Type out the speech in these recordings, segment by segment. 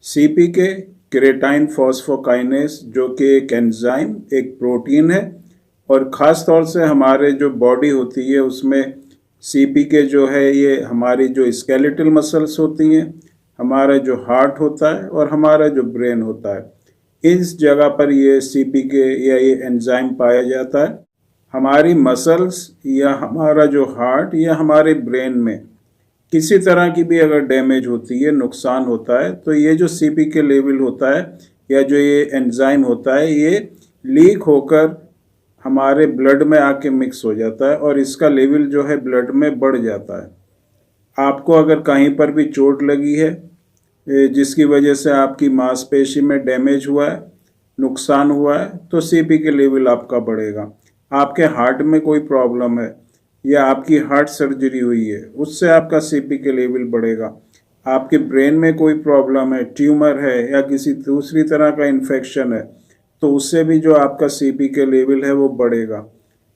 CPK क्रेटाइन फॉस्फोकाइनेस जो कि एक एंजाइम एक प्रोटीन है और ख़ास तौर से हमारे जो बॉडी होती है उसमें सीपीके जो है ये हमारी जो स्केलेटल मसल्स होती हैं, हमारा जो हार्ट होता है और हमारा जो ब्रेन होता है, इस जगह पर ये सीपीके या ये एंजाइम पाया जाता है। हमारी मसल्स या हमारा जो हार्ट या हमारे ब्रेन में किसी तरह की भी अगर डैमेज होती है, नुकसान होता है, तो ये जो सीपीके लेवल होता है या जो ये एंजाइम होता है ये लीक होकर हमारे ब्लड में आके मिक्स हो जाता है और इसका लेवल जो है ब्लड में बढ़ जाता है। आपको अगर कहीं पर भी चोट लगी है जिसकी वजह से आपकी मांसपेशी में डैमेज हुआ है, नुकसान हुआ है, तो सीपीके लेवल आपका बढ़ेगा। आपके हार्ट में कोई प्रॉब्लम है या आपकी हार्ट सर्जरी हुई है, उससे आपका सीपीके लेवल बढ़ेगा। आपके ब्रेन में कोई प्रॉब्लम है, ट्यूमर है या किसी दूसरी तरह का इन्फेक्शन है, तो उससे भी जो आपका सीपीके लेवल है वो बढ़ेगा।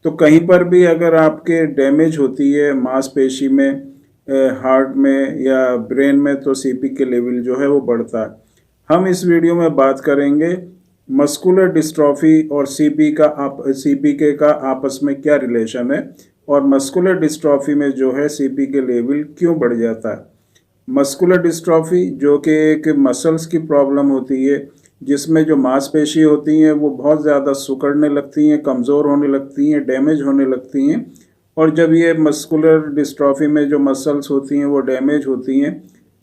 तो कहीं पर भी अगर आपके डैमेज होती है मांसपेशी में, हार्ट में या ब्रेन में, तो सीपीके लेवल जो है वो बढ़ता है। हम इस वीडियो में बात करेंगे मस्कुलर डिस्ट्रॉफी और सीपीके का आपस में क्या रिलेशन है और मस्कुलर डिस्ट्रॉफी में जो है सीपीके लेवल क्यों बढ़ जाता है। मस्कुलर डिस्ट्रॉफी जो कि एक मसल्स की प्रॉब्लम होती है जिसमें जो मांसपेशी होती हैं वो बहुत ज़्यादा सिकुड़ने लगती हैं, कमज़ोर होने लगती हैं, डैमेज होने लगती हैं। और जब ये मस्कुलर डिस्ट्रॉफी में जो मसल्स होती हैं वो डैमेज होती हैं,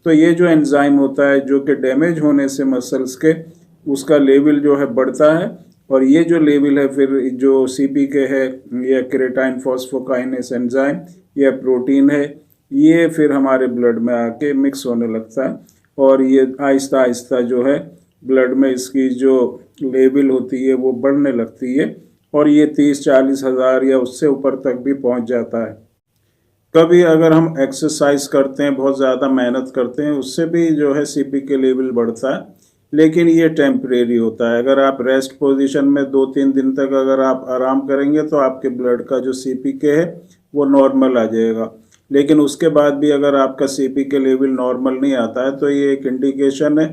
तो ये जो एंजाइम होता है जो कि डैमेज होने से मसल्स के, उसका लेवल जो है बढ़ता है और ये जो लेवल है फिर जो सीपीके है या क्रेटाइन फॉस्फोकाइनेस एंजाइम या प्रोटीन है, ये फिर हमारे ब्लड में आके मिक्स होने लगता है और ये आहिस्ता आहिस्ता जो है ब्लड में इसकी जो लेवल होती है वो बढ़ने लगती है और ये 30-40 हज़ार या उससे ऊपर तक भी पहुंच जाता है। कभी अगर हम एक्सरसाइज करते हैं, बहुत ज़्यादा मेहनत करते हैं, उससे भी जो है सीपीके लेवल बढ़ता है, लेकिन ये टेम्परेरी होता है। अगर आप रेस्ट पोजीशन में 2-3 दिन तक अगर आप आराम करेंगे तो आपके ब्लड का जो सीपीके है वो नॉर्मल आ जाएगा। लेकिन उसके बाद भी अगर आपका सीपीके लेवल नॉर्मल नहीं आता है तो ये एक इंडिकेशन है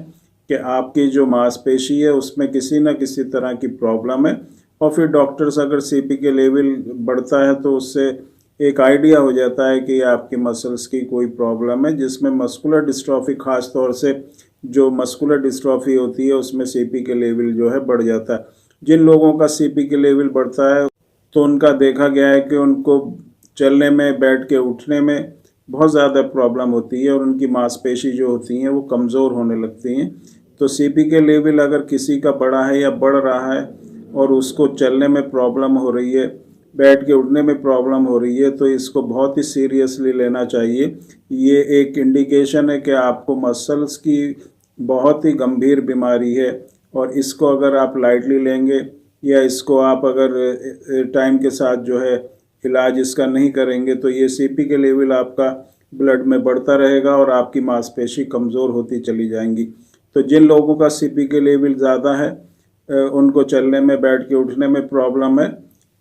कि आपकी जो मांसपेशी है उसमें किसी न किसी तरह की प्रॉब्लम है। और फिर डॉक्टर्स अगर सीपीके लेवल बढ़ता है तो उससे एक आइडिया हो जाता है कि आपकी मसल्स की कोई प्रॉब्लम है, जिसमें मस्कुलर डिस्ट्रॉफी, खास तौर से जो मस्कुलर डिस्ट्रॉफी होती है उसमें सीपीके लेवल जो है बढ़ जाता है। जिन लोगों का सीपीके लेवल बढ़ता है तो उनका देखा गया है कि उनको चलने में, बैठ के उठने में बहुत ज़्यादा प्रॉब्लम होती है और उनकी मांसपेशी जो होती हैं वो कमज़ोर होने लगती हैं। तो सीपीके लेवल अगर किसी का बढ़ा है या बढ़ रहा है और उसको चलने में प्रॉब्लम हो रही है, बैठ के उठने में प्रॉब्लम हो रही है, तो इसको बहुत ही सीरियसली लेना चाहिए। ये एक इंडिकेशन है कि आपको मसल्स की बहुत ही गंभीर बीमारी है और इसको अगर आप लाइटली लेंगे या इसको आप अगर टाइम के साथ जो है इलाज इसका नहीं करेंगे तो ये सीपीके लेवल आपका ब्लड में बढ़ता रहेगा और आपकी मांसपेशी कमज़ोर होती चली जाएंगी। तो जिन लोगों का सीपीके लेवल ज़्यादा है, उनको चलने में, बैठ के उठने में प्रॉब्लम है,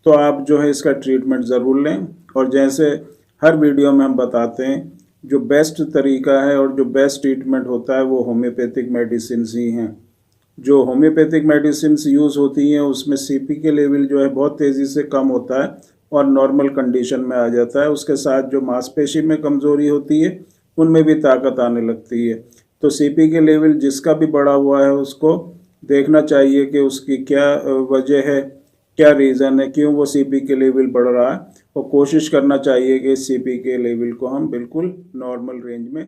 तो आप जो है इसका ट्रीटमेंट ज़रूर लें। और जैसे हर वीडियो में हम बताते हैं, जो बेस्ट तरीका है और जो बेस्ट ट्रीटमेंट होता है वो होम्योपैथिक मेडिसिन ही हैं। जो होम्योपैथिक मेडिसिन यूज़ होती हैं उसमें सीपीके लेवल जो है बहुत तेज़ी से कम होता है और नॉर्मल कंडीशन में आ जाता है। उसके साथ जो मांसपेशी में कमज़ोरी होती है उनमें भी ताकत आने लगती है। तो सीपीके लेवल जिसका भी बढ़ा हुआ है उसको देखना चाहिए कि उसकी क्या वजह है, क्या रीज़न है, क्यों वो सीपीके लेवल बढ़ रहा है, और कोशिश करना चाहिए कि सीपीके लेवल को हम बिल्कुल नॉर्मल रेंज में